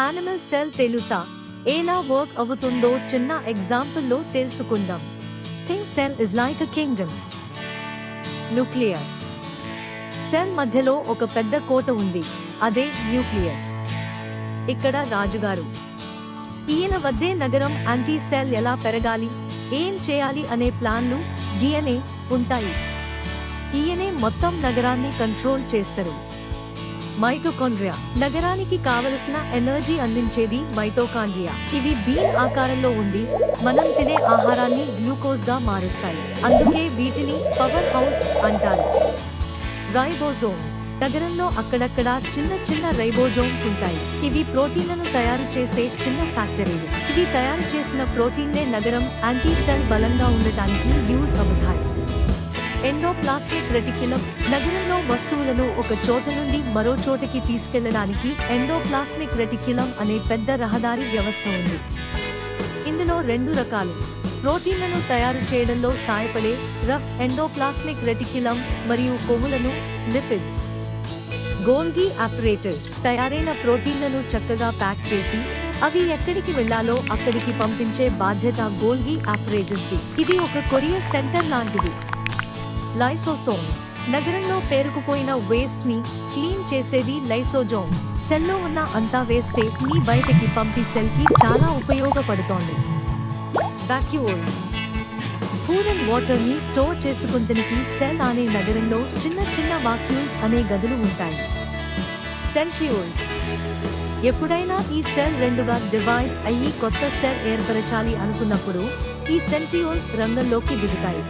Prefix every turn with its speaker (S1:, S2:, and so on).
S1: Animal cell తెలుసా? ఎలా work అవుతుందో చిన్న ఎగ్జాంపుల్లో తెలుసుకుందాం. Think cell is like a Kingdom. Nucleus. Cell మధ్యలో ఒక పెద్ద కోట ఉంది, అదే న్యూక్లియస్. ఇక్కడ రాజుగారు. ఈయన వద్దే నగరం. యాంటీ సెల్ ఎలా పెరగాలి, ఏం చేయాలి అనే ప్లాన్లు, డిఎన్ఏ ఉంటాయి. ఈయనే మొత్తం నగరాన్ని కంట్రోల్ చేస్తారు. మైటోకాండ్రియా. నగరానికి కావలసిన ఎనర్జీ అందించేది మైటోకాండ్రియా. ఇవి బీన్ ఆకారంలో ఉండి మనం తినే ఆహారాన్ని గ్లూకోజ్ గా మారుస్తాయి. అందుకే వీటిని పవర్ హౌస్ అంటారు. రైబోజోమ్స్. నగరంలో అక్కడక్కడ చిన్న చిన్న రైబోజోమ్స్ ఉంటాయి. ఇవి ప్రోటీన్లను తయారు చేసే చిన్న ఫ్యాక్టరీలు. ఇవి తయారు చేసిన ప్రోటీన్లే నగరం యాంటీ సెల్ బలంగా ఉండటానికి యూజ్ అవుతాయి. Endoplasmic reticulum. నగరంలో వస్తువులను ఒక చోట నుండి మరో చోటకి తీసుకెళ్లడానికి ఎండోప్లాస్మిక్ రెటిక్యులం అనే పెద్ద రహదారి వ్యవస్థ ఉంది. ఇందులో 2 రకాలు. ప్రోటీన్లను తయారు చేయడంలో సాయపడే రఫ్ ఎండోప్లాస్మిక్ రెటిక్యులం మరియు కొవ్వులను, లిపిడ్స్. గోల్గి అపరేటర్స్. తయారైన ప్రోటీన్లను చక్కగా ప్యాక్ చేసి అవి ఎక్కడికి వెళ్లాలో అక్కడికి పంపించే బాధ్యత గోల్గి అపరేటర్స్ది. ఇది ఒక కొరియర్ సెంటర్ లాంటిది. లైసోసోమ్స్. నగరంలో పేరుకుపోయిన వేస్ట్ ని క్లీన్ చేసేది లైసోజోమ్స్. సెల్లో ఉన్న అంతా వేస్టే ని బయటకి పంపి సెల్ కి చాలా ఉపయోగపడుతోంది. వాక్యూల్స్. ఫుడ్ అండ్ వాటర్ ని స్టోర్ చేసుకుంటానికి సెల్ అనే నగరంలో చిన్న చిన్న వాక్యూల్స్ అనే గదులు ఉంటాయి. సెంట్రియోల్స్. ఎప్పుడైనా ఈ సెల్ 2గా డివైడ్ అయ్యి కొత్త సెల్ ఏర్పరచాలి అనుకున్నప్పుడు ఈ సెంట్రియోల్స్ రంగంలోకి దిగుతాయి.